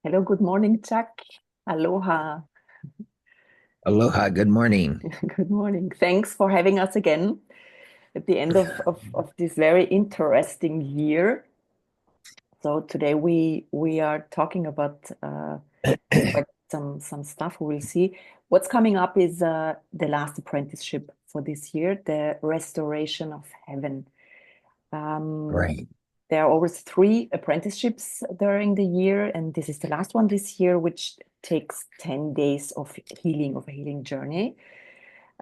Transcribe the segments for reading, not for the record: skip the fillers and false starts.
Hello, good morning, Chuck. Aloha. Aloha, good morning. Good morning. Thanks for having us again at the end of this very interesting year. So today we are talking about quite some stuff. We will see. What's coming up is the last apprenticeship for this year, the restoration of heaven. Um, Right. there are always three apprenticeships during the year, and this is the last one this year, which takes 10 days of a healing journey.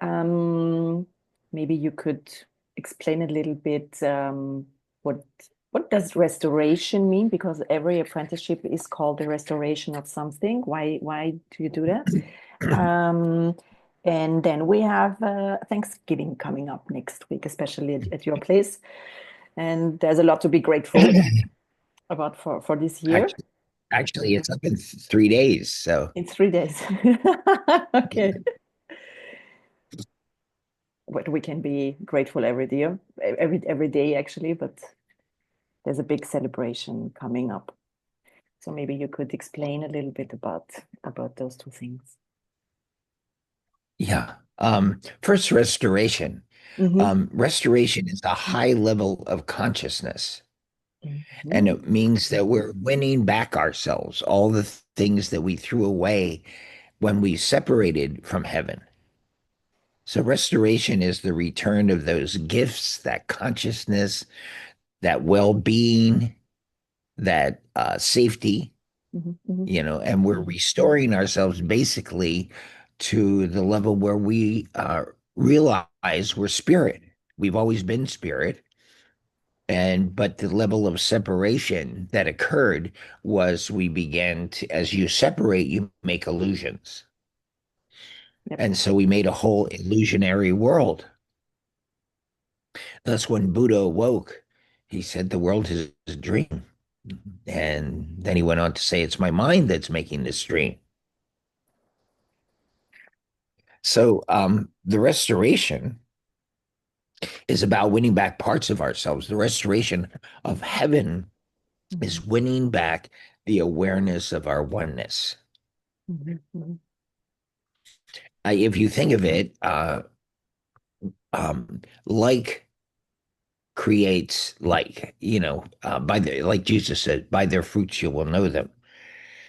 Um, Maybe you could explain a little bit what what does restoration mean? Because every apprenticeship is called the restoration of something. Why do you do that? Um, and then we have Thanksgiving coming up next week, especially at your place. And there's a lot to be grateful about for this year. Actually, actually, it's up in 3 days. So, In 3 days. Okay. But we can be grateful every day, every day actually, but there's a big celebration coming up. So maybe you could explain a little bit about those two things. yeah. First, restoration. Hmm. Restoration is a high level of consciousness, Hmm. and it means that we're winning back ourselves, all the things that we threw away when we separated from heaven. So, restoration is the return of those gifts, that consciousness, that well-being, that safety, Hmm. Hmm. and we're restoring ourselves basically to the level where we realize we're spirit. We've always been spirit. And but the level of separation that occurred was we began to, as you separate, you make illusions. Yep. And so we made a whole illusionary world. Thus, when Buddha awoke, he said the world is a dream. And then he went on to say, it's my mind that's making this dream. So the restoration is about winning back parts of ourselves. The restoration of heaven Hmm. is winning back the awareness of our oneness. Hmm. Hmm. If you think of it, like creates like, by the like Jesus said, by their fruits you will know them.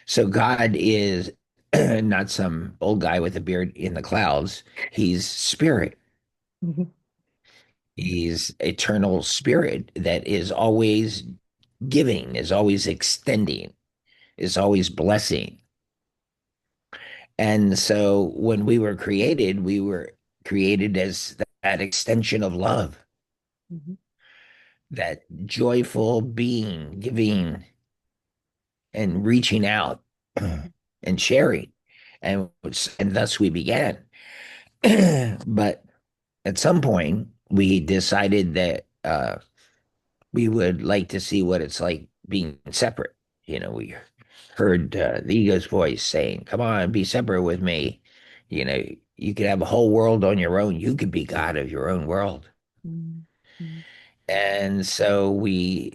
So God is not some old guy with a beard in the clouds. He's spirit. Hmm. He's eternal spirit that is always giving, is always extending, is always blessing. And so when we were created as that extension of love, Hmm. that joyful being, giving and reaching out and sharing. And thus we began. But at some point, we decided that we would like to see what it's like being separate. We heard the ego's voice saying, "Come on, be separate with me." You know, you could have a whole world on your own. You could be God of your own world. Hmm. And so we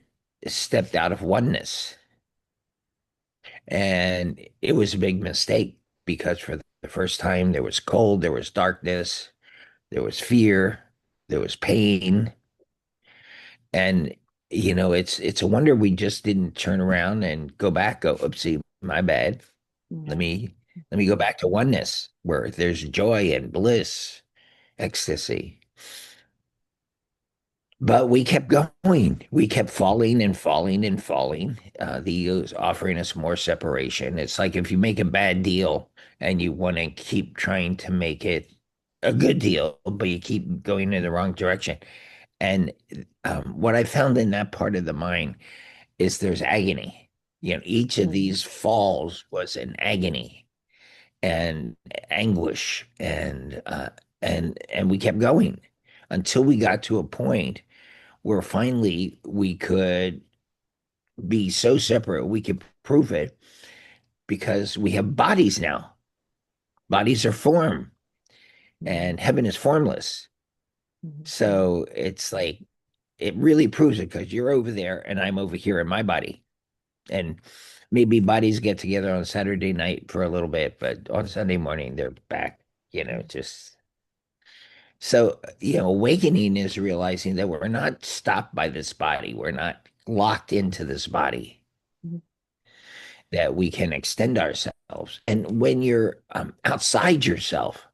stepped out of oneness. And it was a big mistake because for the first time, there was cold, there was darkness, there was fear, there was pain. And it's a wonder we just didn't turn around and go back, go, oopsie, my bad. Let Yeah. me let me go back to oneness where there's joy and bliss, ecstasy. But we kept going. We kept falling and falling and falling. The ego is offering us more separation. It's like if you make a bad deal and you want to keep trying to make it a good deal, but you keep going in the wrong direction. And what I found in that part of the mind is there's agony. Each of Hmm. these falls was an agony and anguish, and we kept going until we got to a point where finally we could be so separate we could prove it because we have bodies now. Bodies are form, Hmm. and heaven is formless. Hmm. So it's like it really proves it because you're over there and I'm over here in my body. And maybe bodies get together on Saturday night for a little bit, but on Sunday morning they're back, just so, awakening is realizing that we're not stopped by this body. We're not locked into this body, Mhm. that we can extend ourselves. And when you're outside yourself,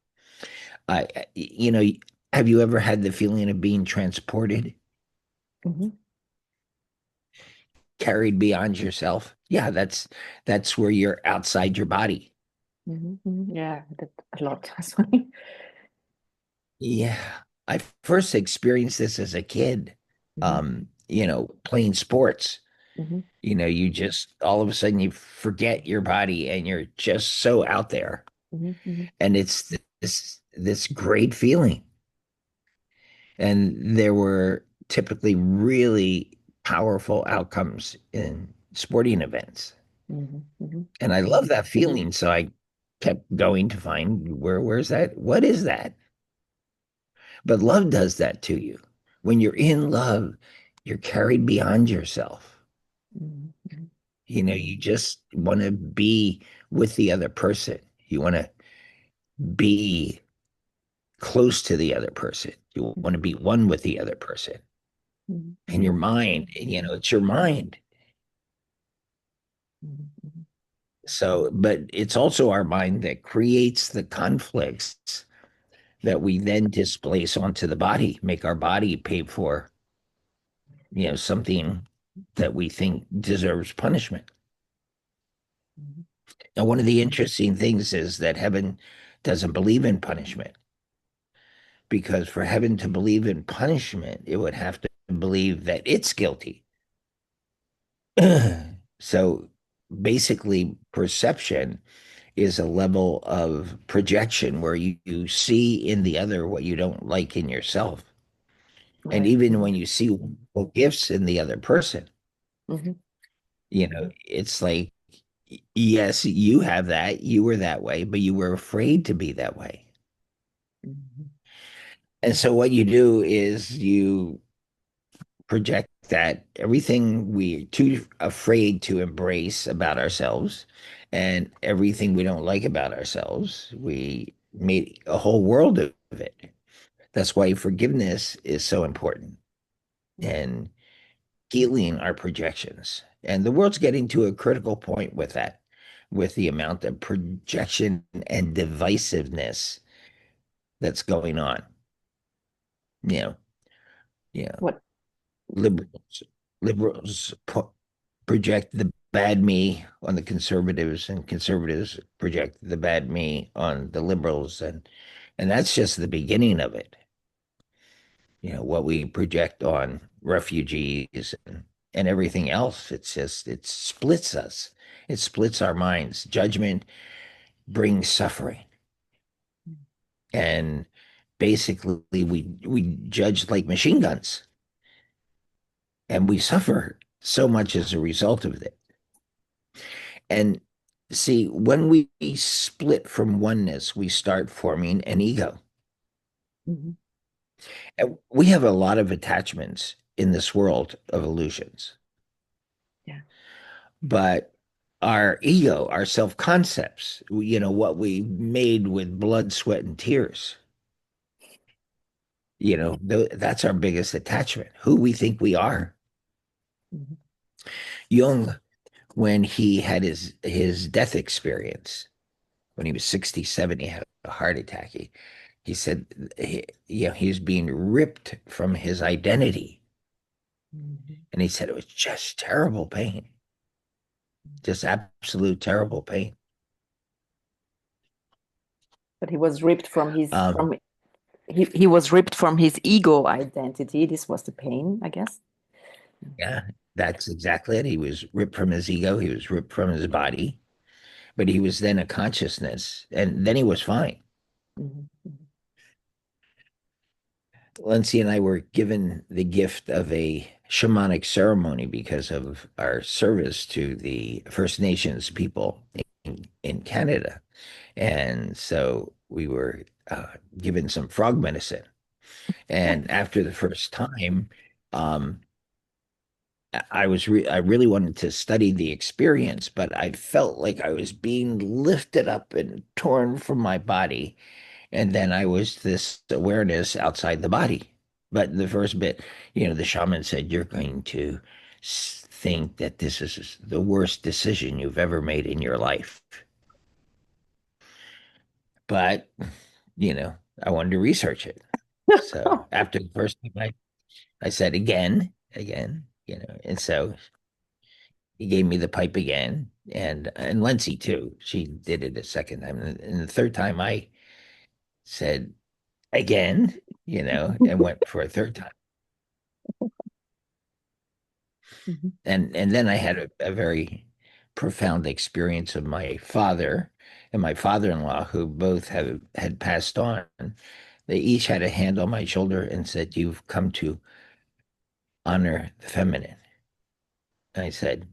I, you know, have you ever had the feeling of being transported, Mhm. carried beyond yourself? Yeah, that's where you're outside your body. Mhm. Mhm. Yeah, that a lot as well. Yeah. I first experienced this as a kid, Mhm. playing sports. Mhm. You just all of a sudden you forget your body and you're just so out there. Mhm. Mhm. And it's this great feeling. And there were typically really powerful outcomes in sporting events. Mhm. Mhm. And I love that feeling. So I kept going to find where's that? What is that? But love does that to you. When you're in love, you're carried beyond yourself. Mhm. Mhm. You just want to be with the other person. You want to be close to the other person. You want to be one with the other person. Mhm. And your mind, it's your mind. Mhm. Mhm. So, but it's also our mind that creates the conflicts that we then displace onto the body, make our body pay for, something that we think deserves punishment. Mhm. Now, one of the interesting things is that heaven doesn't believe in punishment, because for heaven to believe in punishment, it would have to believe that it's guilty. So basically, perception is a level of projection where you see in the other what you don't like in yourself. And Right. even Mhm. when you see gifts in the other person, Mhm. it's like, yes, you have that, you were that way, but you were afraid to be that way. Mhm. And so what you do is you project that everything we're too afraid to embrace about ourselves and everything we don't like about ourselves, we made a whole world of it. That's why forgiveness is so important, and healing our projections. And the world's getting to a critical point with that, with the amount of projection and divisiveness that's going on. You know, yeah, What? liberals, liberals project the bad me on the conservatives, and conservatives project the bad me on the liberals, and that's just the beginning of it. What we project on refugees and everything else, it splits us. It splits our minds. Judgment brings suffering. And basically we judge like machine guns, and we suffer so much as a result of it. And see, when we split from oneness, we start forming an ego. Mhm. And we have a lot of attachments in this world of illusions, Yeah. but our ego, our self concepts, what we made with blood, sweat, and tears, that's our biggest attachment, who we think we are. Mhm. Jung, when he had his death experience, when he was 67, he had a heart attack. He said, he's being ripped from his identity. Mhm. And he said it was just terrible pain, just absolute terrible pain. But he was ripped from his Um, from he was ripped from his ego identity. This was the pain, I guess. yeah, that's exactly it. He was ripped from his ego, he was ripped from his body, but he was then a consciousness, and then he was fine. Mhm. Mhm. Lindsay and I were given the gift of a shamanic ceremony because of our service to the First Nations people in Canada. And so we were given some frog medicine. And after the first time, um, I really wanted to study the experience, but I felt like I was being lifted up and torn from my body, and then I was this awareness outside the body. But the first bit, the shaman said, "You're going to think that this is the worst decision you've ever made in your life." But, I wanted to research it. So after the first time, I said again, and so he gave me the pipe again, and Lindsay too. She did it a second time, and the third time I said again, and went for a third time, Mhm. and then I had a very profound experience of my father and my father-in-law, who both have had passed on. They each had a hand on my shoulder and said, "You've come to honor the feminine." I said,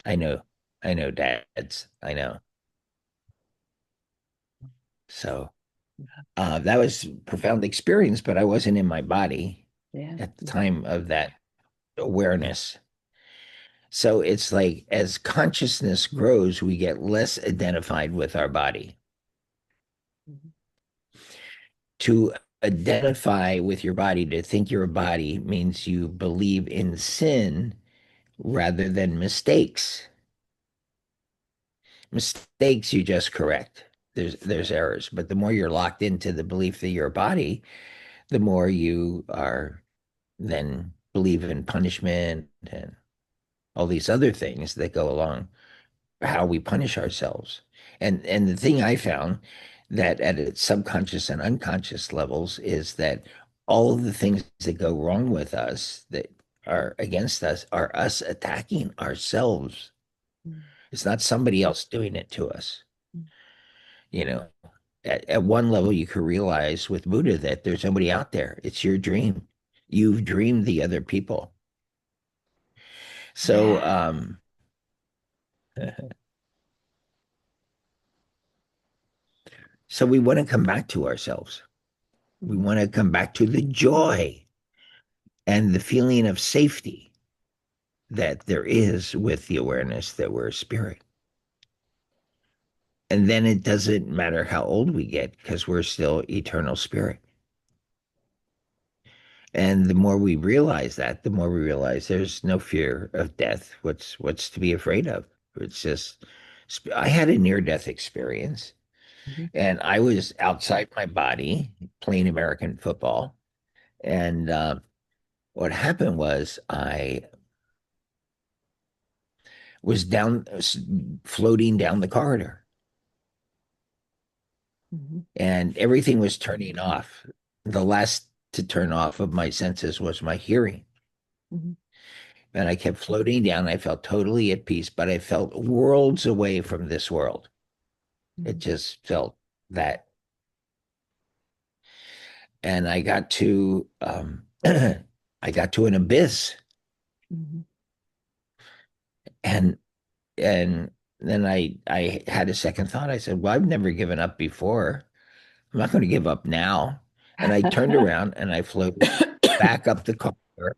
"I know, I know, dads, I know." So that was a profound experience, but I wasn't in my body Yeah. at the time of that awareness. So it's like as consciousness grows, we get less identified with our body. Mhm. To identify with your body, to think you're a body, means you believe in sin rather than mistakes. Mistakes you just correct. There's errors, but the more you're locked into the belief that you're a body, the more you are then believe in punishment and all these other things that go along how we punish ourselves. And the thing I found that at its subconscious and unconscious levels is that all of the things that go wrong with us that are against us are us attacking ourselves. Mhm. It's not somebody else doing it to us. You know, at one level, you could realize with Buddha that there's somebody out there. It's your dream. You've dreamed the other people. So, Yeah. so we want to come back to ourselves. We Mhm. want to come back to the joy and the feeling of safety that there is with the awareness that we're a spirit. And then it doesn't matter how old we get because we're still eternal spirit. And the more we realize that, the more we realize there's no fear of death. What's to be afraid of? It's just I had a near death experience Mhm. and I was outside my body playing American football. And what happened was I was floating down the corridor Mhm. and everything was turning off. The last to turn off of my senses was my hearing. Mhm. And I kept floating down. I felt totally at peace, but I felt worlds away from this world. It Mhm. just felt that. And I got to I got to an abyss Mhm. and and then I had a second thought. I said, "Well, I've never given up before. I'm not going to give up now." And I turned around and I floated back up the corridor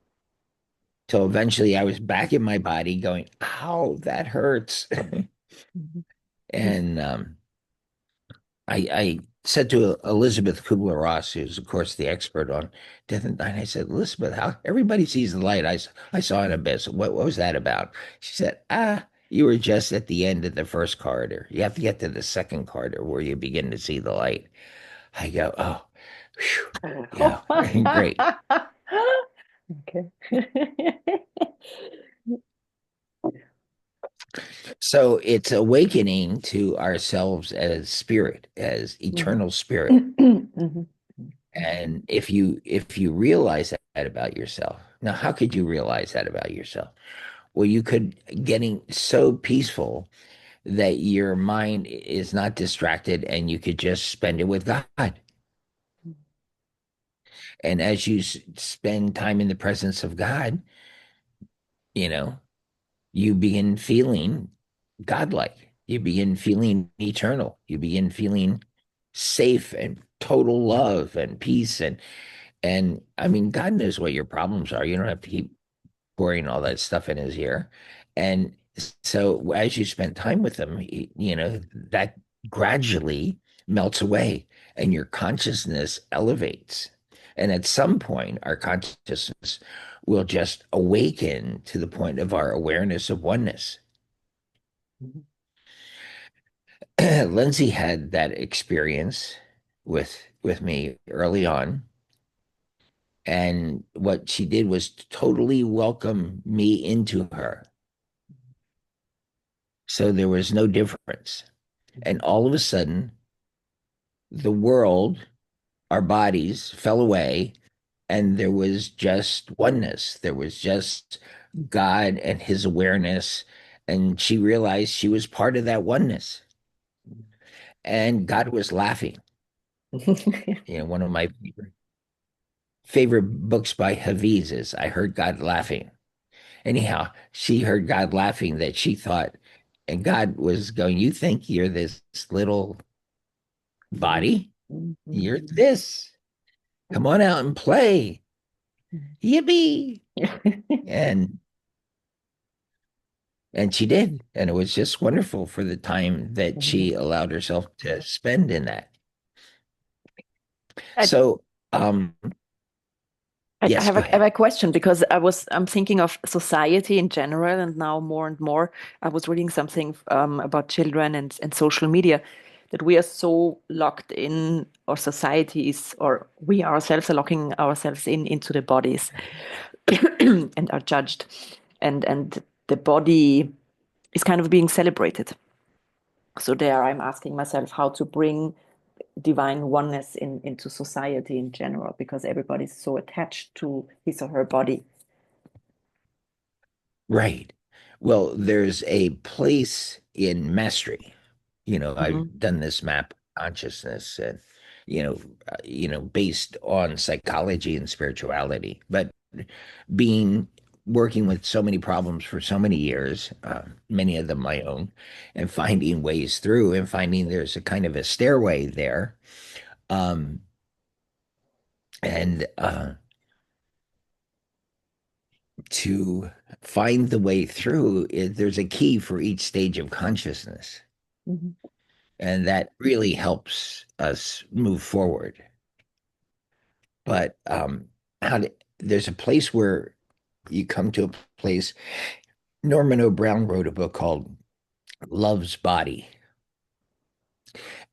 till eventually I was back in my body going, "Ow, that hurts." Mhm. And I said to Elizabeth Kubler-Ross, who's of course the expert on death and dying, I said, "Elizabeth, how everybody sees the light. I saw an abyss. What was that about?" She said, you were just at the end of the first corridor. You have to get to the second corridor where you begin to see the light." I go, "Oh, whew, yeah, great." Okay. So it's awakening to ourselves as spirit, as Mhm. eternal spirit. Mhm. And if you realize that about yourself, now how could you realize that about yourself? Well, you could getting so peaceful that your mind is not distracted and you could just spend it with God. And as you spend time in the presence of God, you know, you begin feeling godlike. You begin feeling eternal. You begin feeling safe and total love and peace and I mean God knows what your problems are. You don't have to keep pouring all that stuff in his ear. And so as you spend time with him, that gradually melts away and your consciousness elevates. And at some point, our consciousness will just awaken to the point of our awareness of oneness. Mhm. Lindsay had that experience with me early on. And what she did was totally welcome me into her. So there was no difference. And Mhm. all of a sudden, the world, our bodies fell away, and there was just oneness. There was just God and his awareness. And she realized she was part of that oneness. And God was laughing. One of my favorite books by Hafiz is I Heard God Laughing. Anyhow, she heard God laughing that she thought, and God was going, "You think you're this little body? Mhm. You're this. Come on out and play. Yippee." And and she did. And it was just wonderful for the time that she Mhm. allowed herself to spend in that. I, So, I yes, have go I have ahead. a question because I'm thinking of society in general, and now more and more I was reading something about children and social media, that we are so locked in, or society is, or we ourselves are locking ourselves in into the bodies and are judged, and the body is kind of being celebrated. So there I'm asking myself how to bring divine oneness into society in general, because everybody's so attached to his or her body. Right. Well, there's a place in mastery. I've Hmm. done this map of consciousness and you know, based on psychology and spirituality, but being working with so many problems for so many years, many of them my own, and finding ways through and finding there's a kind of a stairway there. Um, and To find the way through, there's a key for each stage of consciousness. Hmm. And that really helps us move forward. But there's a place where you come to a place. Norman O'Brown wrote a book called Love's Body,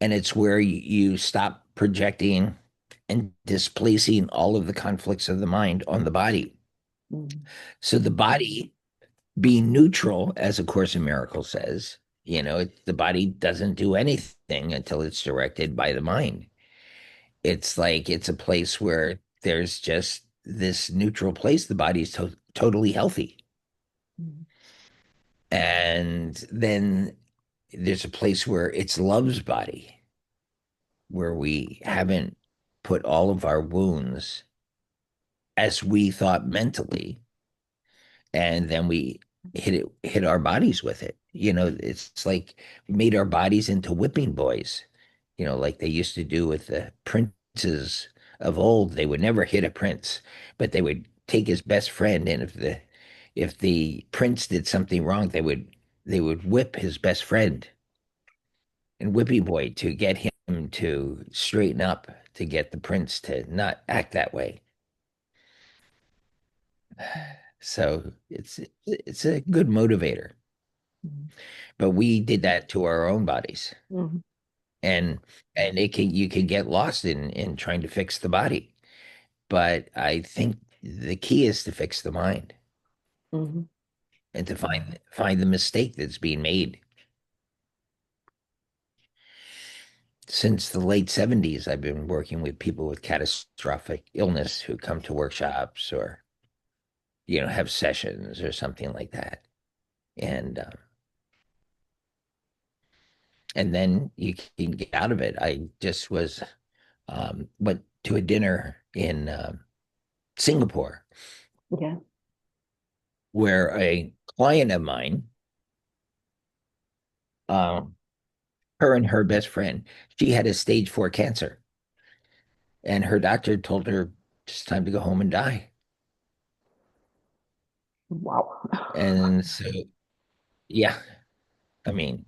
and it's where you stop projecting and displacing all of the conflicts of the mind on the body. Hmm. So the body being neutral, as A Course in Miracles says, the body doesn't do anything until it's directed by the mind. It's like it's a place where there's just this neutral place. The body's totally healthy. And then there's a place where it's love's body, where we haven't put all of our wounds as we thought mentally, and then we hit our bodies with it. It's like we made our bodies into whipping boys, like they used to do with the princes of old. They would never hit a prince, but they would take his best friend, and if the prince did something wrong, they would whip his best friend and whipping boy to get him to straighten up, to get the prince to not act that way. So it's a good motivator. But we did that to our own bodies. Hmm. And you can get lost in trying to fix the body. But I think the key is to fix the mind Hmm. and to find the mistake that's being made. Since the late 70s, I've been working with people with catastrophic illness who come to workshops or have sessions or something like that. And then you can get out of it. I just went to a dinner in Singapore Yeah. where a client of mine, um, her and her best friend, she had a stage 4 cancer, and her doctor told her it's time to go home and die. Wow. And so, yeah, I mean,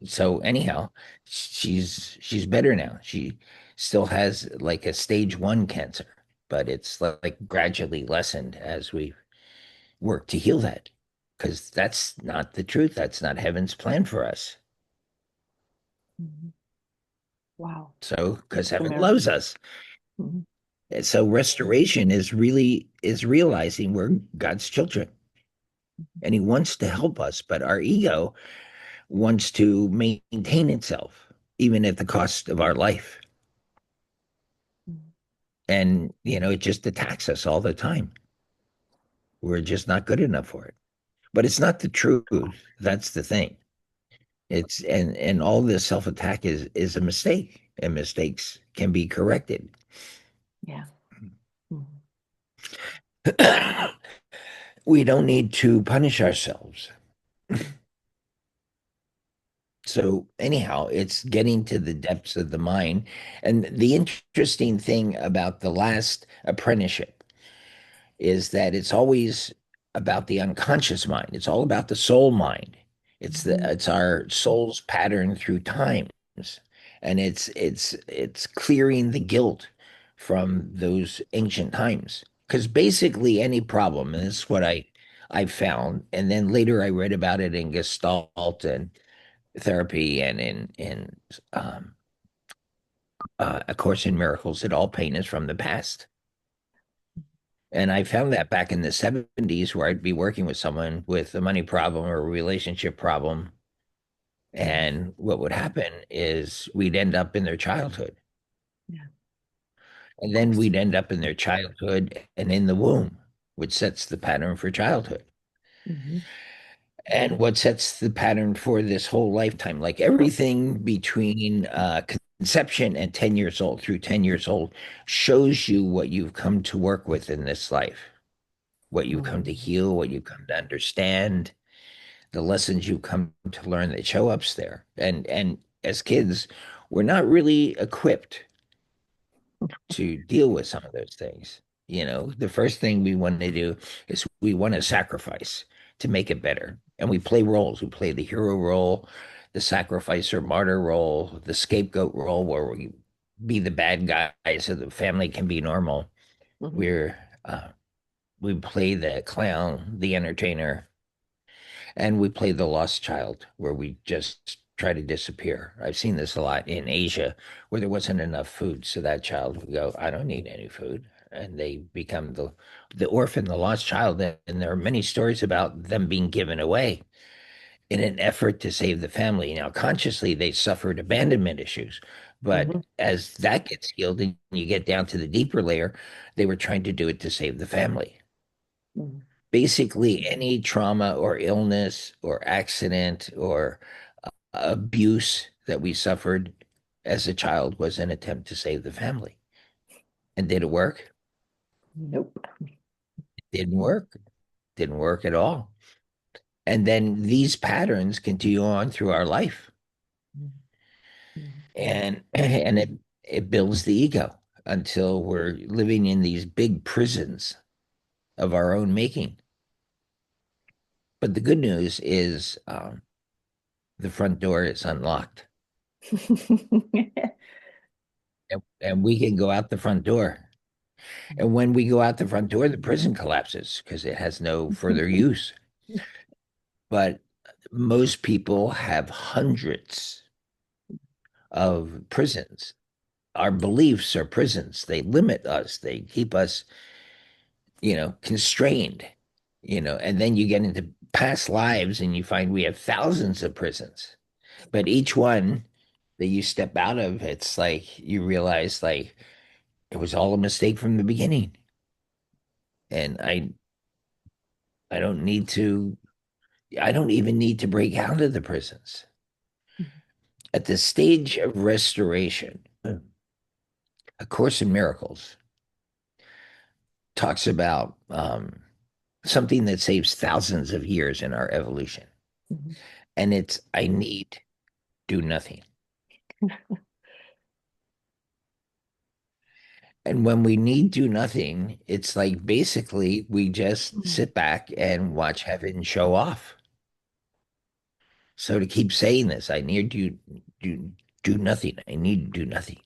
so anyhow, she's better now. She still has like a stage one cancer, but it's like gradually lessened as we work to heal that. Because that's not the truth. That's not heaven's plan for us. Mhm. Wow. So, because It's a heaven miracle. loves us. Mhm. And so restoration is realizing we're God's children. And he wants to help us, but our ego wants to maintain itself, even at the cost of our life. Mhm. And, it just attacks us all the time. We're just not good enough for it. But it's not the truth. That's the thing. And all this self-attack is a mistake, and mistakes can be corrected. Yeah. Mhm. We don't need to punish ourselves. So anyhow, it's getting to the depths of the mind. And the interesting thing about the last apprenticeship is that it's always about the unconscious mind. It's all about the soul mind. Mhm. It's our soul's pattern through times. And it's clearing the guilt from those ancient times. Because basically any problem, and this is what I found, and then later I read about it in Gestalt and therapy and in um, A Course in Miracles, that all pain is from the past. And I found that back in the 70s, where I'd be working with someone with a money problem or a relationship problem. Mhm. And what would happen is we'd end up in their childhood. Yeah, And of then course. we'd end up in their childhood and in the womb, which sets the pattern for childhood. Mhm. And what sets the pattern for this whole lifetime, like everything between conception and 10 years old through 10 years old, shows you what you've come to work with in this life, what you've come to Mhm. heal, what you've come to understand, the lessons you've come to learn that show up there. And as kids, we're not really equipped to deal with some of those things. The first thing we want to do is we want to sacrifice to make it better. And we play roles. We play the hero role, the sacrificer martyr role, the scapegoat role, where we be the bad guy so the family can be normal. Mhm. We're we play the clown, the entertainer, and we play the lost child, where we just try to disappear. I've seen this a lot in Asia, where there wasn't enough food, so that child would go, "I don't need any food," and they become the orphan, the lost child. And there are many stories about them being given away in an effort to save the family. Now, consciously, they suffered abandonment issues, but Mhm. as that gets healed and you get down to the deeper layer, they were trying to do it to save the family. Mhm. Basically, any trauma or illness or accident or abuse that we suffered as a child was an attempt to save the family. And did it work? Nope. Didn't work. Didn't work at all. And then these patterns continue on through our life, Mhm. Mhm. and it builds the ego until we're living in these big prisons of our own making. But the good news is, the front door is unlocked, and we can go out the front door. And when we go out the front door, the prison collapses because it has no further use. But most people have hundreds of prisons. Our beliefs are prisons. They limit us. They keep us, constrained, and then you get into past lives and you find we have thousands of prisons. But each one that you step out of, it's like you realize like it was all a mistake from the beginning. And I don't need to I don't even need to break out of the prisons. At the stage of restoration, A Course in Miracles talks about something that saves thousands of years in our evolution. Mhm. And it's, I need do nothing. And when we need do nothing, it's like basically we just Mm. sit back and watch heaven show off. So to keep saying this, I need you do nothing. I need to do nothing.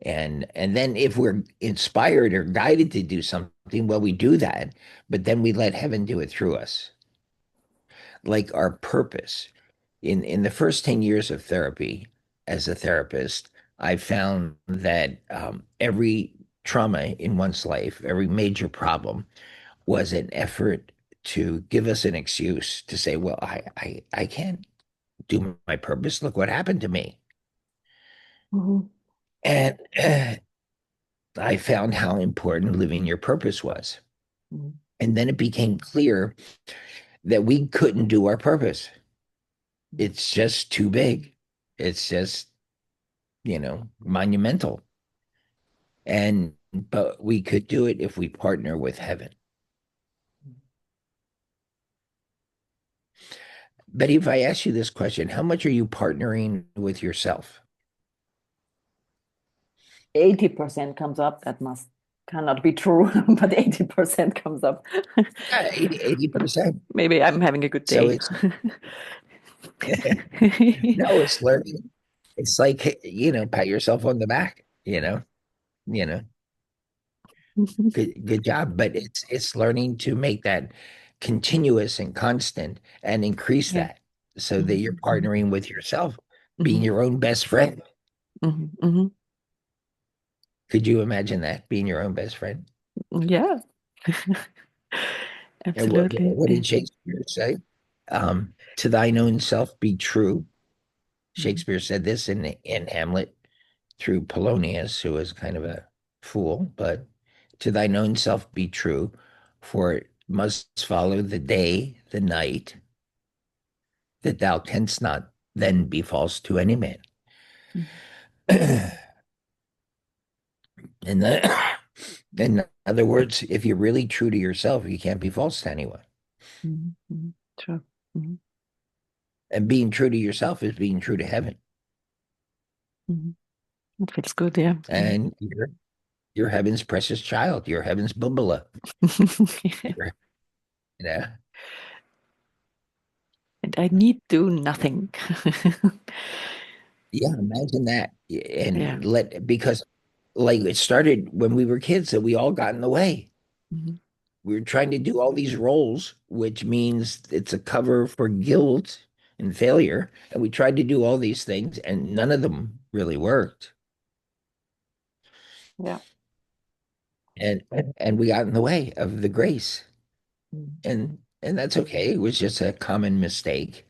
And then if we're inspired or guided to do something, well, we do that, but then we let heaven do it through us. Like our purpose. In the first 10 years of therapy as a therapist, I found that every trauma in one's life, every major problem was an effort to give us an excuse to say, well, I can't do my purpose. Look what happened to me. Mhm. And I found how important living your purpose was. Mhm. And then it became clear that we couldn't do our purpose. It's just too big. It's just, monumental. And but we could do it if we partner with heaven. But if I ask you this question, how much are you partnering with yourself? 80% comes up. That must cannot be true, but 80% comes up. Yeah, 80, But 80%. maybe I'm having a good So day. it's no, it's learning. It's like, pat yourself on the back, you know, good job. But it's learning to make that continuous and constant and increase Yeah. that so that Mhm. you're partnering with yourself, being Mhm. your own best friend. Mhm. Mhm. Could you imagine that being your own best friend? Yeah. And Absolutely. what Yeah. did Shakespeare say? To thine own self be true. Mhm. Shakespeare said this in Hamlet through Polonius, who was kind of a fool, but to thine own self be true, for it must follow the day, the night, that thou canst not then be false to any man. Mhm. And in other words, if you're really true to yourself, you can't be false to anyone. Mhm. Mhm. True. Mhm. And being true to yourself is being true to heaven. Mhm. It feels good. Yeah. Mhm. And you're heaven's precious child. You're heaven's bubala. You're, you know, And I need do nothing. yeah, imagine that. Yeah. And because like it started when we were kids that we all got in the way. Mhm. We were trying to do all these roles, which means it's a cover for guilt and failure. And we tried to do all these things and none of them really worked. Yeah. And and we got in the way of the grace. Mhm. And that's okay. It was just a common mistake.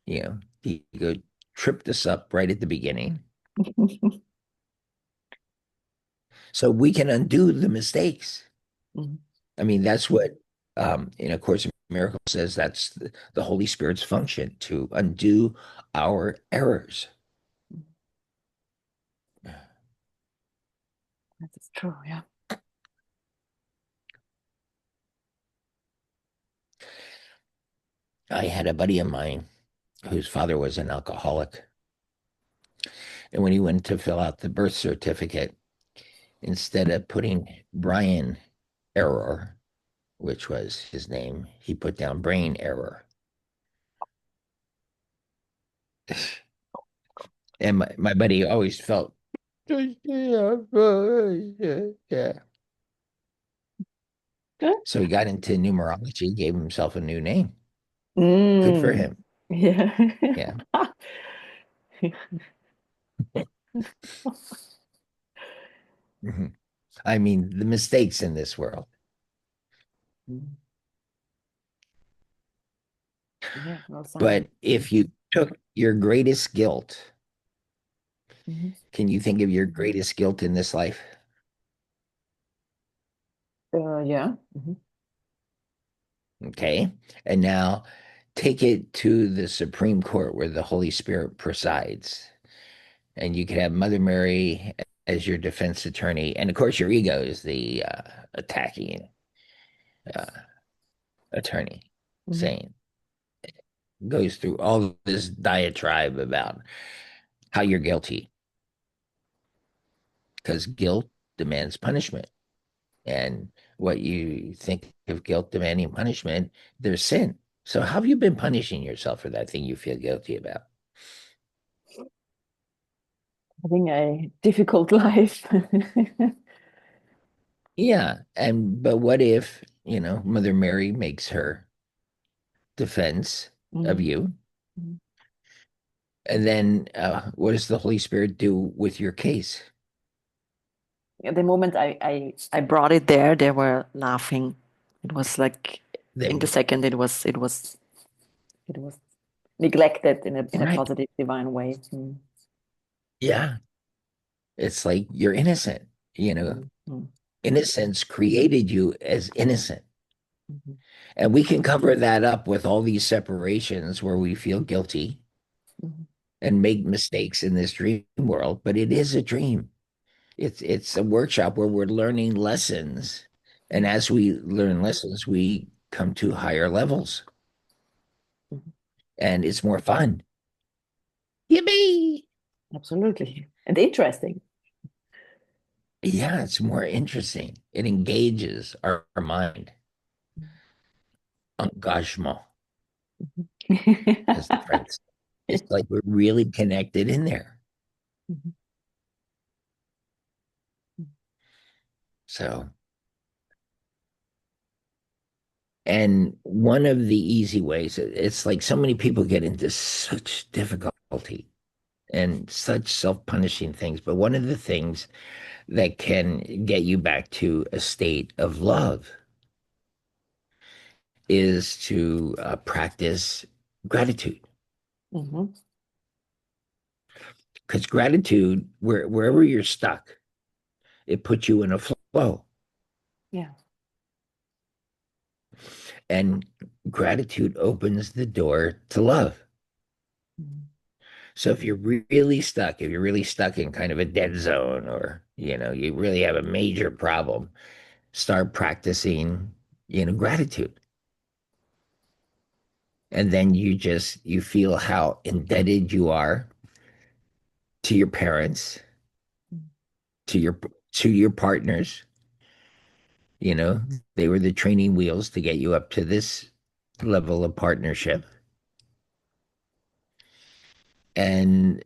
The ego tripped us up right at the beginning. So we can undo the mistakes. Mhm. I mean, that's what in A Course in Miracles says that's the Holy Spirit's function to undo our errors. That is true. Yeah. I had a buddy of mine whose father was an alcoholic. And when he went to fill out the birth certificate, instead of putting Brian Error, which was his name, he put down brain error. And my buddy always felt, yeah. So he got into numerology, gave himself a new name. Good for Mm. him. Yeah. Yeah. Mhm. I mean, the mistakes in this world. Yeah. Well said. But if you took your greatest guilt, Mhm. can you think of your greatest guilt in this life? Yeah. Mhm. Okay. And now take it to the Supreme Court where the Holy Spirit presides. And you could have Mother Mary as your defense attorney. And of course, your ego is the attacking uh, attorney, Mhm. saying, goes through all this diatribe about how you're guilty. because guilt demands punishment. And what you think of guilt demanding punishment, there's sin. So, how have you been punishing yourself for that thing you feel guilty about? Having a difficult life. Yeah. And, but what if, Mother Mary makes her defense of Mhm. you? Mhm. And then what does the Holy Spirit do with your case? At the moment I brought it there, they were laughing. It was like They in the were, second it was neglected in a right. positive divine way. Mm. Yeah. It's like you're innocent, you know, Mm. Mm. innocence created you as innocent. Mhm. And we can cover that up with all these separations where we feel guilty Mhm. and make mistakes in this dream world, but it is a dream. It's a workshop where we're learning lessons. And as we learn lessons, we come to higher levels Mhm. and it's more fun. Yippee! Absolutely. And interesting. Yeah, it's more interesting. It engages our mind. Engagement, as the French say. It's like we're really connected in there. Mhm. So, and one of the easy ways, it's like so many people get into such difficulty and such self-punishing things, but one of the things that can get you back to a state of love is to practice gratitude. Mhm. Because gratitude, wherever you're stuck, it puts you in a flow. Yeah. And gratitude opens the door to love. Mhm. So if you're really stuck, if you're really stuck in kind of a dead zone or, you really have a major problem, start practicing, gratitude. And then you feel how indebted you are to your parents, to your partners, you know, they were the training wheels to get you up to this level of partnership. And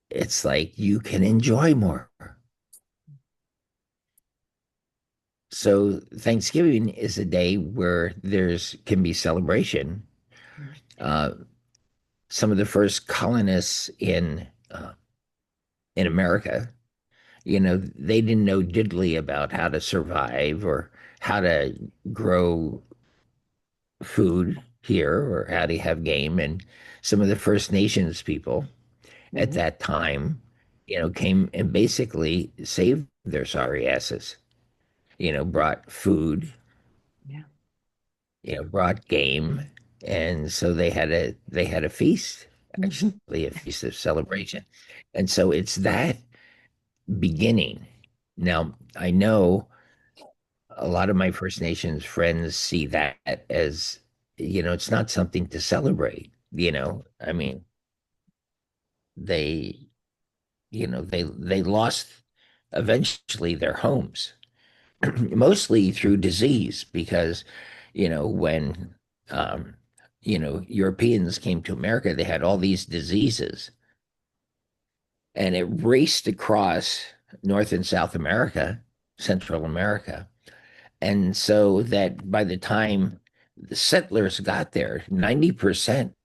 it's like you can enjoy more. So Thanksgiving is a day where there's can be celebration. Mhm. Uh, some of the first colonists in America, they didn't know diddly about how to survive or how to grow food here or how to have game. And some of the First Nations people at Mhm. that time, came and basically saved their sorry asses. Brought food, Yeah. brought game, and so they had a feast, Mhm. actually a feast of celebration. And so it's that beginning. Now, I know a lot of my First Nations friends see that as, it's not something to celebrate, I mean, they, they lost eventually their homes, mostly through disease, because, when, um, Europeans came to America, they had all these diseases and it raced across North and South America, Central America. And so that by the time the settlers got there, 90%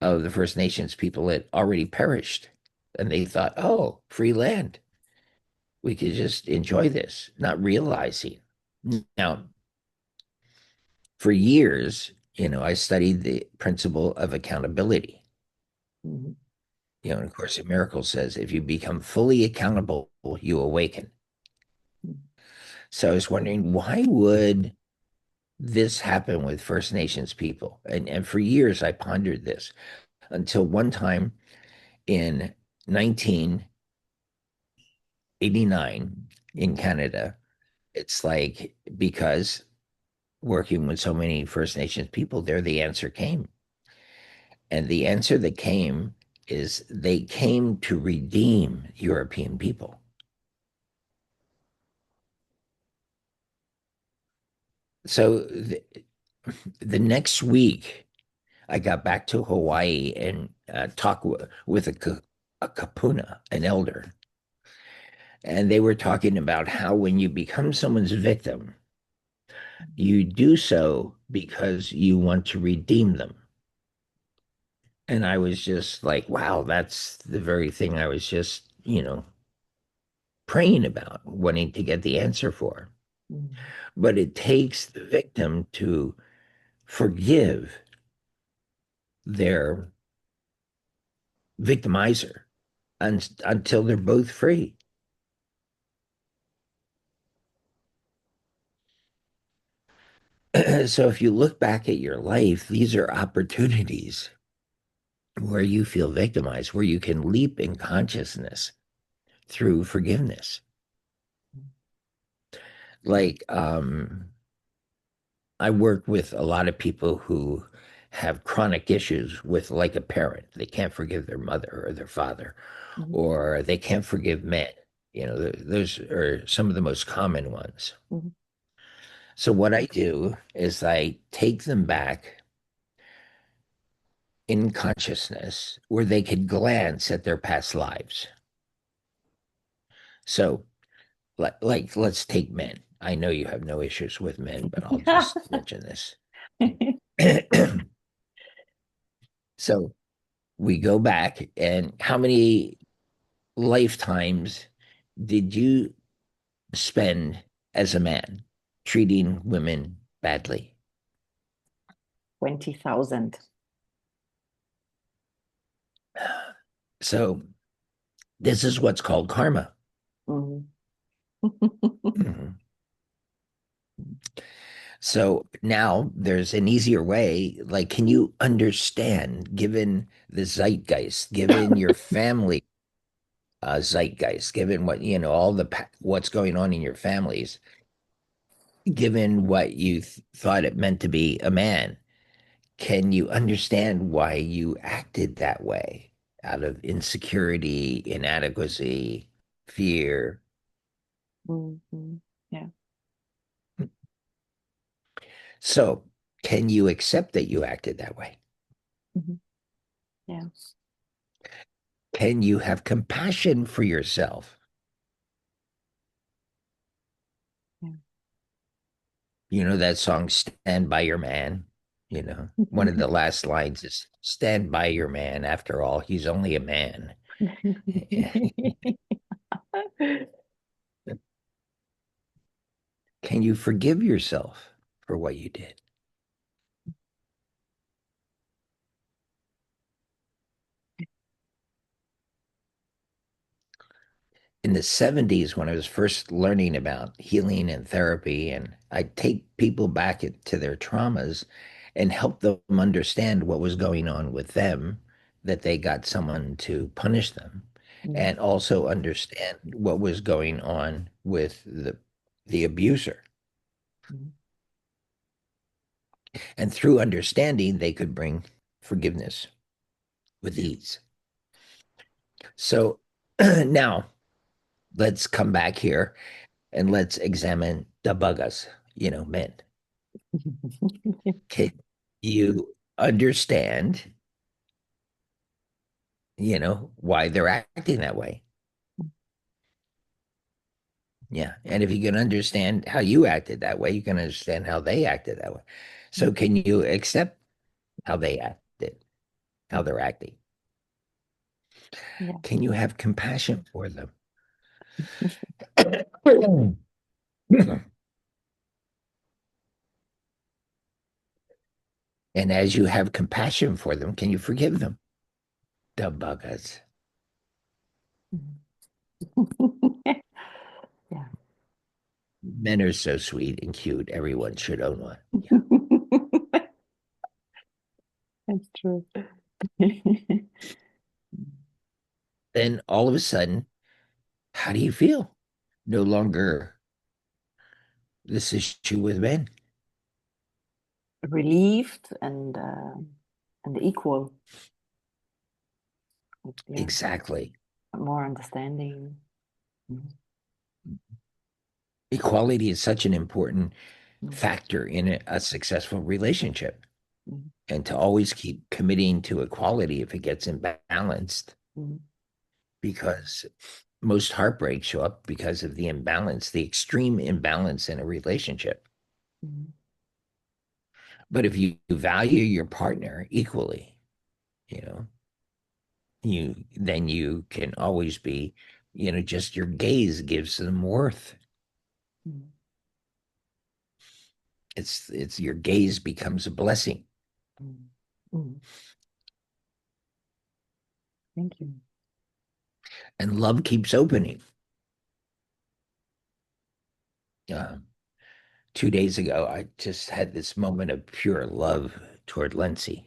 of the First Nations people had already perished. And they thought, oh, free land. We could just enjoy this, not realizing. Now, for years, I studied the principle of accountability. Mhm. And of course, in Miracles says, if you become fully accountable, you awaken. So I was wondering, why would this happen with First Nations people? And for years, I pondered this until one time in 1989 in Mhm. Canada, it's like because working with so many First Nations people there, the answer came. And the answer that came is they came to redeem European people. So the next week, I got back to Hawaii and talked with a kapuna, an elder, and they were talking about how when you become someone's victim, you do so because you want to redeem them. And I was just like, wow, that's the very thing I was just, praying about, wanting to get the answer for. Mm. But it takes the victim to forgive their victimizer until they're both free. So if you look back at your life, these are opportunities where you feel victimized, where you can leap in consciousness through forgiveness. Like, I work with a lot of people who have chronic issues with, like, a parent. They can't forgive their mother or their father, Mhm. or they can't forgive men. Those are some of the most common ones. Mhm. So what I do is I take them back in consciousness where they could glance at their past lives. So, like let's take men. I know you have no issues with men, but I'll just mention this. So we go back, and how many lifetimes did you spend as a man treating women badly? 20,000. So this is what's called karma. Mhm. Mhm. So now there's an easier way. Like, can you understand, given the zeitgeist, given your family zeitgeist, given all what's going on in your families, given what you thought it meant to be a man, can you understand why you acted that way out of insecurity, inadequacy, fear? Mhm. Yeah. So, can you accept that you acted that way? Mhm. Yeah. Can you have compassion for yourself? Yeah. You know that song, Stand By Your Man? One of the last lines is, Stand by your man. After all, he's only a man. Can you forgive yourself for what you did? In the 70s, when I was first learning about healing and therapy, and I'd take people back to their traumas and help them understand what was going on with them, that they got someone to punish them, Mhm. and also understand what was going on with the abuser. Mhm. And through understanding, they could bring forgiveness with ease. So now let's come back here and let's examine the bugas, men. Can you understand, why they're acting that way? Yeah. And if you can understand how you acted that way, you can understand how they acted that way. So can you accept how they acted, how they're acting? Yeah. Can you have compassion for them? And as you have compassion for them, can you forgive them? The buggers. Mhm. Yeah. Men are so sweet and cute. Everyone should own one. Yeah. That's true. Then all of a sudden, how do you feel? No longer this issue with men. Relieved and equal. Yeah. Exactly. More understanding. Mhm. Equality is such an important. mm, factor in a successful relationship, mm, and to always keep committing to equality if it gets imbalanced, mm, because most heartbreaks show up because of the imbalance, the extreme imbalance in a relationship. mm, But if you value your partner equally, you know, you then you can always be, just your gaze gives them worth. mm, It's your gaze becomes a blessing, mm, mm. Thank you. and love keeps opening. Uh, 2 days ago, I just had this moment of pure love toward Lency.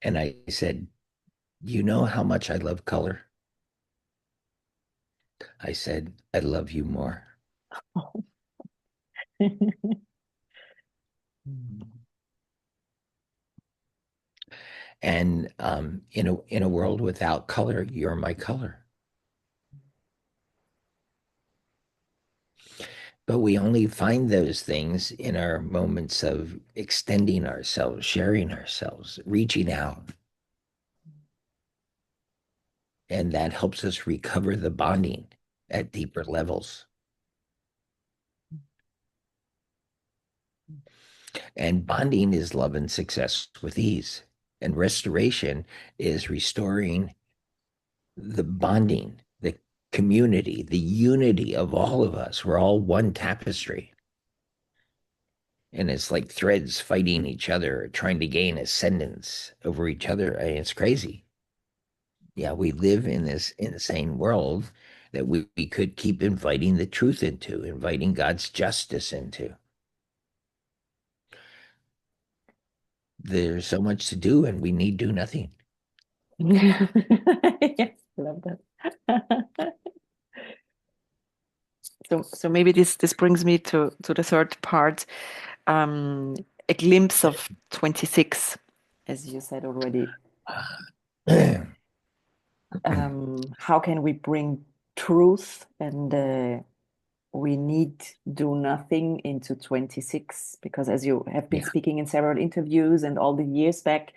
And I said, "You know how much I love color?" I said, "I love you more." Mm. And in a world without color, you're my color. But we only find those things in our moments of extending ourselves, sharing ourselves, reaching out. And that helps us recover the bonding at deeper levels. And bonding is love and success with ease. And restoration is restoring the bonding, the community, the unity of all of us. We're all one tapestry. And it's like threads fighting each other, trying to gain ascendance over each other. I mean, it's crazy. Yeah, we live in this insane world that we could keep inviting the truth into, inviting God's justice into. There's so much to do, and we need do nothing. Yes, I love that. So maybe this brings me to the third part, um, a glimpse of 26, as you said already. How can we bring truth and we need do nothing into 26? Because as you have been Yeah. speaking in several interviews and all the years back,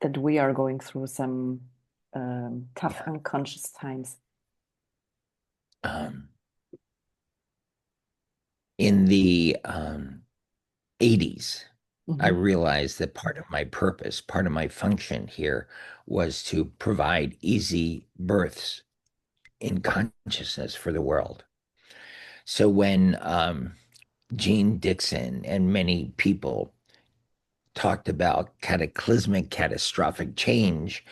that we are going through some tough Yeah. unconscious times. Um, in the 80s, I Hmm. realized that part of my purpose, part of my function here was to provide easy births in consciousness for the world. So when Gene Dixon and many people talked about cataclysmic, catastrophic change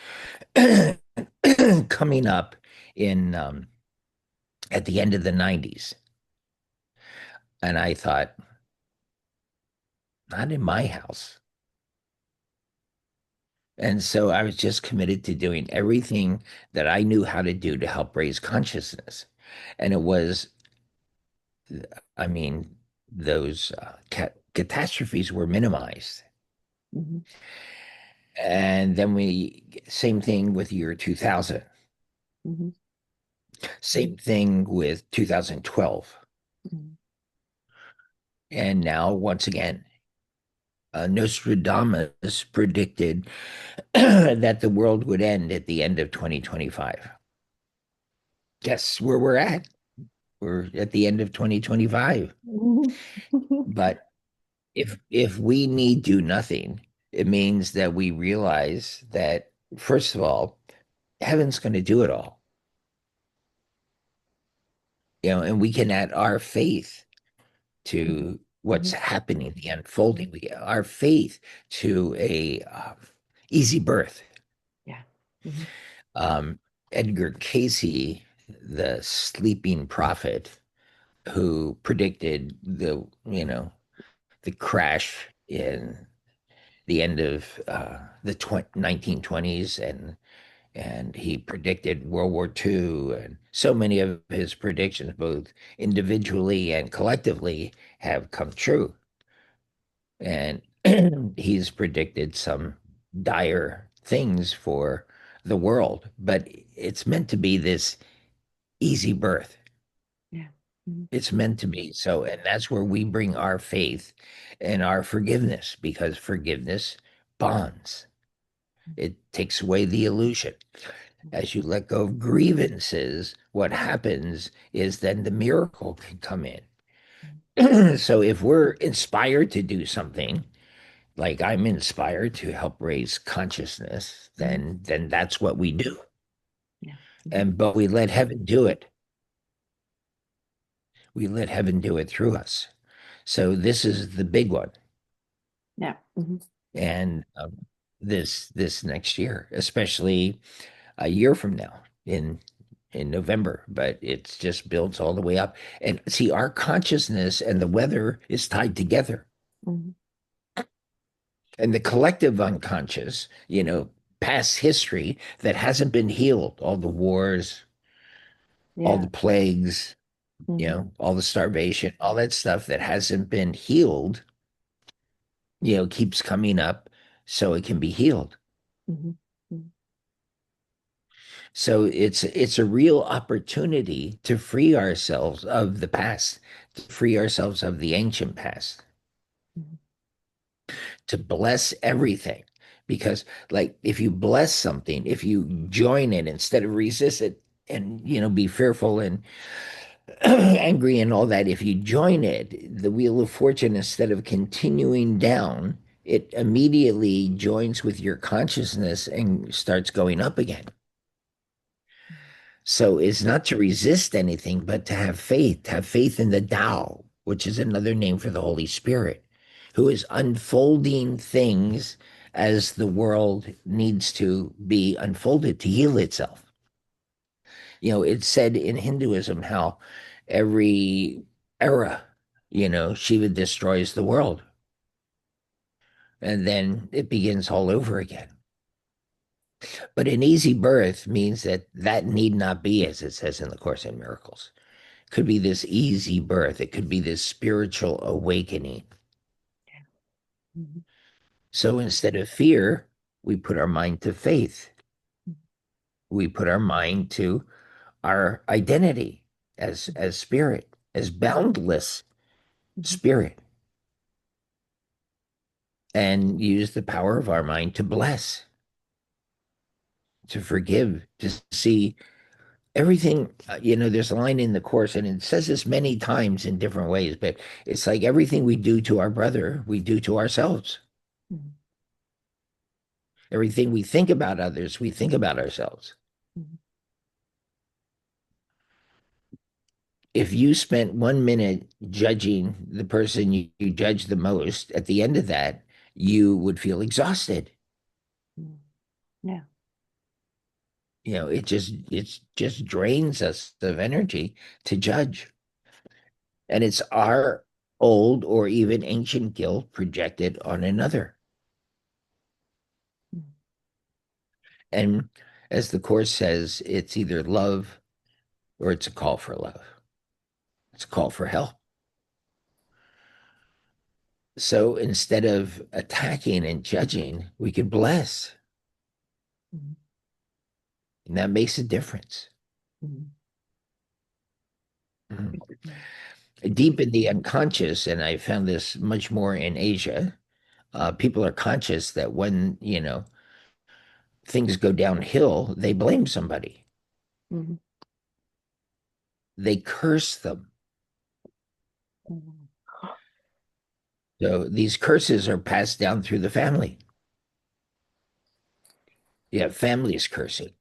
coming up in at the end of the 90s, and I thought, not in my house. And so I was just committed to doing everything that I knew how to do to help raise consciousness. And it was, I mean, those catastrophes were minimized. Hmm. And then same thing with year 2000, Hmm. same thing with 2012. Hmm. And now, once again, Nostradamus predicted that the world would end at the end of 2025. Guess where we're at? We're at the end of 2025. But if we need do nothing, it means that we realize that, first of all, heaven's going to do it all. And we can add our faith Hmm. to what's Hmm. happening, the unfolding. Our faith to a easy birth. Yeah. Hmm. Um, Edgar Casey, the sleeping prophet, who predicted the crash in the end of the 1920s, and he predicted World War II, and so many of his predictions, both individually and collectively, have come true. And he's predicted some dire things for the world, but it's meant to be this easy birth. Yeah. Mhm. It's meant to be. So, and that's where we bring our faith and our forgiveness because forgiveness bonds. It takes away the illusion. As you let go of grievances, what happens is then the miracle can come in. So if we're inspired to do something, like I'm inspired to help raise consciousness, Mhm. then that's what we do. Yeah. Mhm. And but we let heaven do it. We let heaven do it through us. So this is the big one. Yeah. Mhm. And this next year, especially a year from now in November, but it just builds all the way up. And see, our consciousness and the weather is tied together. Mhm. And the collective unconscious, past history that hasn't been healed, all the wars, all Yeah. the plagues, Mhm. all the starvation, all that stuff that hasn't been healed, keeps coming up so it can be healed. Mhm. Mhm. So it's a real opportunity to free ourselves of the past, to free ourselves of the ancient past, Mhm. to bless everything. Because like if you bless something, if you join it instead of resist it and be fearful and angry and all that, if you join it, the wheel of fortune instead of continuing down, it immediately joins with your consciousness and starts going up again. So it's not to resist anything, but to have faith in the Tao, which is another name for the Holy Spirit, who is unfolding things as the world needs to be unfolded to heal itself. It's said in Hinduism how every era, Shiva destroys the world and then it begins all over again. But an easy birth means that that need not be, as it says in the Course in Miracles. Could be this easy birth. It could be this spiritual awakening. Mhm. So instead of fear, we put our mind to faith. We put our mind to our identity as spirit, as boundless Mhm. spirit, and use the power of our mind to bless, to forgive, to see everything. There's a line in the Course, and it says this many times in different ways, but it's like everything we do to our brother, we do to ourselves. Mhm. Everything we think about others, we think about ourselves. Mhm. If you spent 1 minute judging the person you judge the most, at the end of that, you would feel exhausted. Mhm. Yeah. It just drains us of energy to judge. And it's our old or even ancient guilt projected on another. Mhm. And as the Course says, it's either love or it's a call for love. It's a call for help. So instead of attacking and judging, we could bless. Mhm. And that makes a difference. Mhm. Mhm. Mhm. Deep in the unconscious, and I found this much more in Asia, people are conscious that when, things go downhill, they blame somebody. Mhm. They curse them. Mhm. So these curses are passed down through the family. Yeah, families cursing.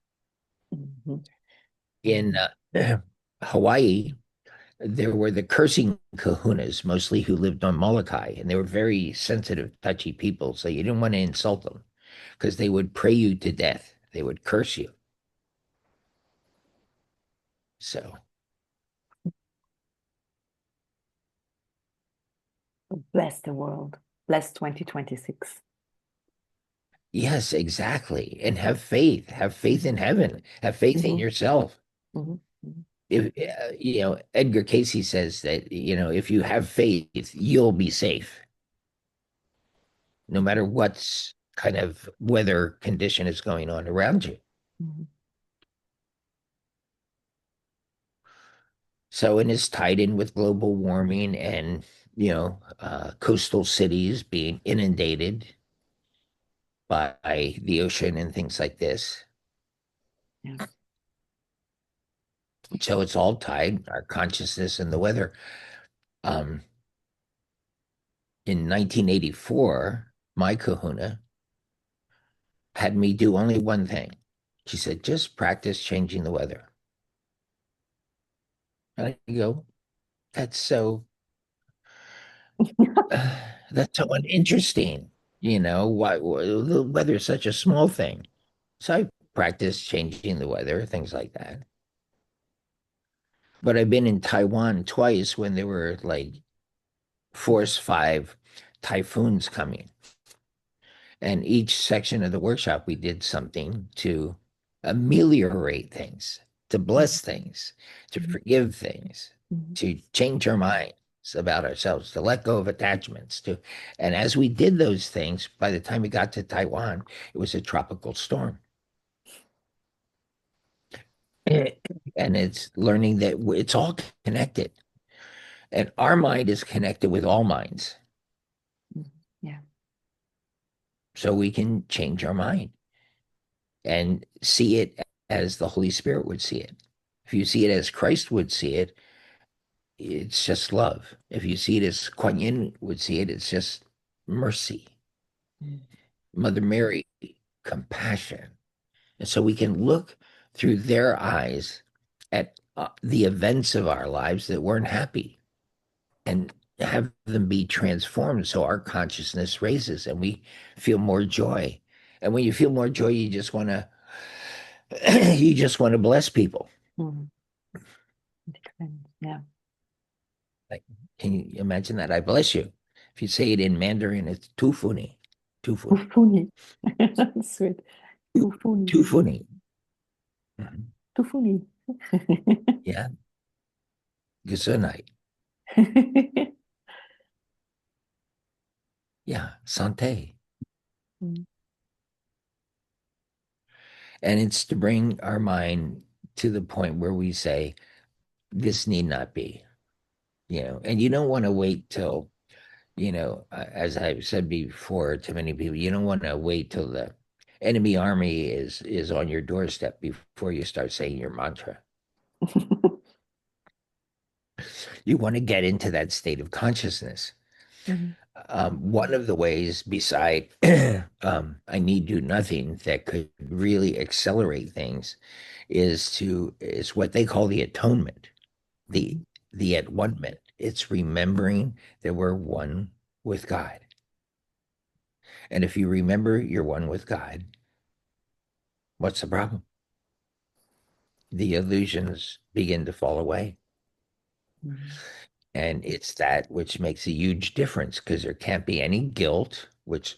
Mhm. In Hawaii, there were the cursing kahunas, mostly who lived on Molokai, and they were very sensitive, touchy people. So you didn't want to insult them because they would pray you to death. They would curse you. So, Bless the world. Bless 2026. yes, exactly. And have faith. Have faith in heaven. Have faith in Mhm. yourself. Mhm. Mhm. If Edgar Casey says that, if you have faith, you'll be safe, no matter what's kind of weather condition is going on around you. Mhm. So, and it's tied in with global warming and, coastal cities being inundated by the ocean and things like this. Yes. So it's all tied, our consciousness and the weather. Um, in 1984, my kahuna had me do only one thing. She said, just practice changing the weather. And I go, that's so, that's so uninteresting. Why the weather is such a small thing. So I practiced changing the weather, things like that. But I've been in Taiwan twice when there were like force five typhoons coming. And each section of the workshop, we did something to ameliorate things, to Mhm. bless things, to forgive things, Mhm. to change our minds about ourselves, to let go of attachments. And as we did those things, by the time we got to Taiwan, it was a tropical storm. And it's learning that it's all connected. And our mind is connected with all minds. Mhm. Yeah. So we can change our mind and see it as the Holy Spirit would see it. If you see it as Christ would see it, it's just love. If you see it as Kuan Yin would see it, it's just mercy. Mhm. Mother Mary, compassion. And so we can look through their eyes at the events of our lives that weren't happy and have them be transformed so our consciousness raises and we feel more joy. And when you feel more joy, you just want to you just want to bless people. Mhm. Different. Yeah. Like, can you imagine that? I bless you. If you say it in Mandarin, it's too funny. Too Too funny. funny. Sweet. Too, Too funny. too funny. Mhm. Too funny. Yeah. Gesundheit. Yeah. Santé. Mhm. And it's to bring our mind to the point where we say, this need not be, and you don't want to wait till, as I've said before to many people, you don't want to wait till the enemy army is on your doorstep before you start saying your mantra. You want to get into that state of consciousness. Mhm. One of the ways, beside I need do nothing, that could really accelerate things is what they call the atonement, the Mhm. the at one ment. It's remembering that we're one with God. And if you remember you're one with God, what's the problem? The illusions begin to fall away. Mhm. And it's that which makes a huge difference because there can't be any guilt, which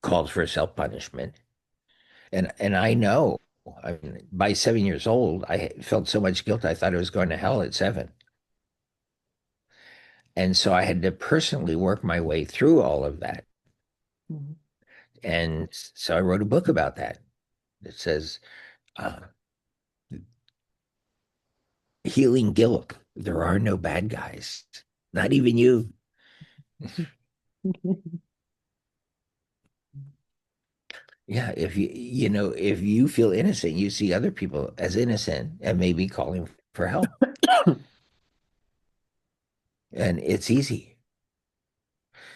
calls for self punishment. And I know, I mean, by 7 years old, I felt so much guilt. I thought I was going to hell at 7. And so I had to personally work my way through all of that. Mhm. And so I wrote a book about that. It says, uh, Healing Guilt. There are no bad guys, not even you. Yeah, if you feel innocent, you see other people as innocent and maybe calling for help. And it's easy.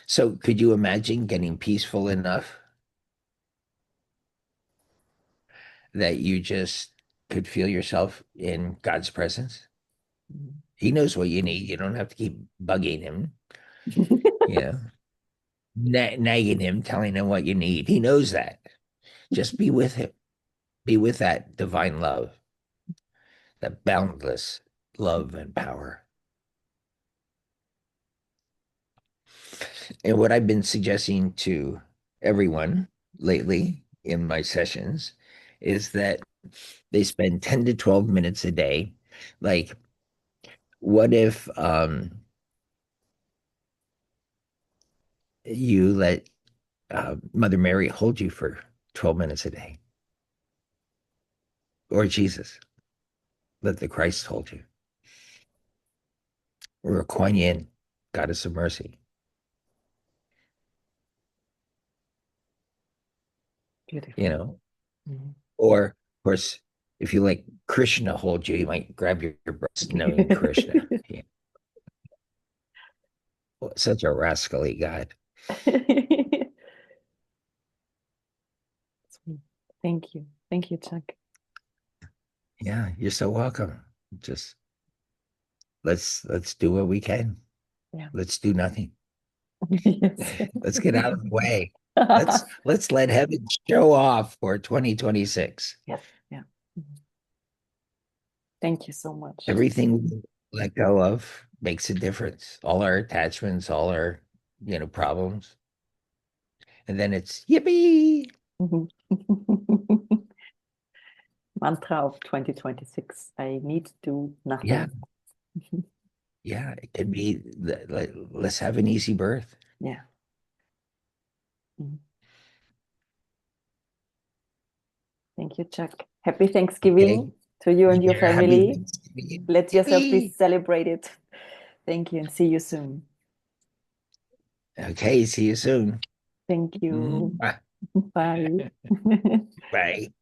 So could you imagine getting peaceful enough that you just could feel yourself in God's presence? He knows what you need. You don't have to keep bugging him, you know, nagging him, telling him what you need. He knows that. Just be with him. Be with that divine love, that boundless love and power. And what I've been suggesting to everyone lately in my sessions is that they spend 10 to 12 minutes a day. Like, what if you let Mother Mary hold you for 12 minutes a day, or Jesus, let the Christ hold you? or Kuan Yin, goddess of mercy, you Beautiful. know. Mhm. Or, of course, if you like Krishna hold you, you might grab your breast knowing Krishna. Yeah. Well, such a rascally god. Sweet. Thank you. Thank you, Chuck. Yeah, you're so welcome. Just let's do what we can. Yeah. Let's do nothing. Yes. Let's get out of the way. Let's let heaven show off for 2026. Yes. Yeah. Mhm. Thank you so much. Everything we let go of makes a difference. All our attachments, all our, problems. And then it's yippee. Mhm. Mantra of 2026. I need to do Yeah, nothing. yeah. It could be let's have an easy birth. Yeah. Mhm. Thank you, Chuck. Happy Okay. Thanksgiving to you and your Yeah, happy family. Thanksgiving. Let yourself be Yippee. celebrated. Thank you and see you soon. Okay, see you soon. Thank you. Mwah. Bye. Bye.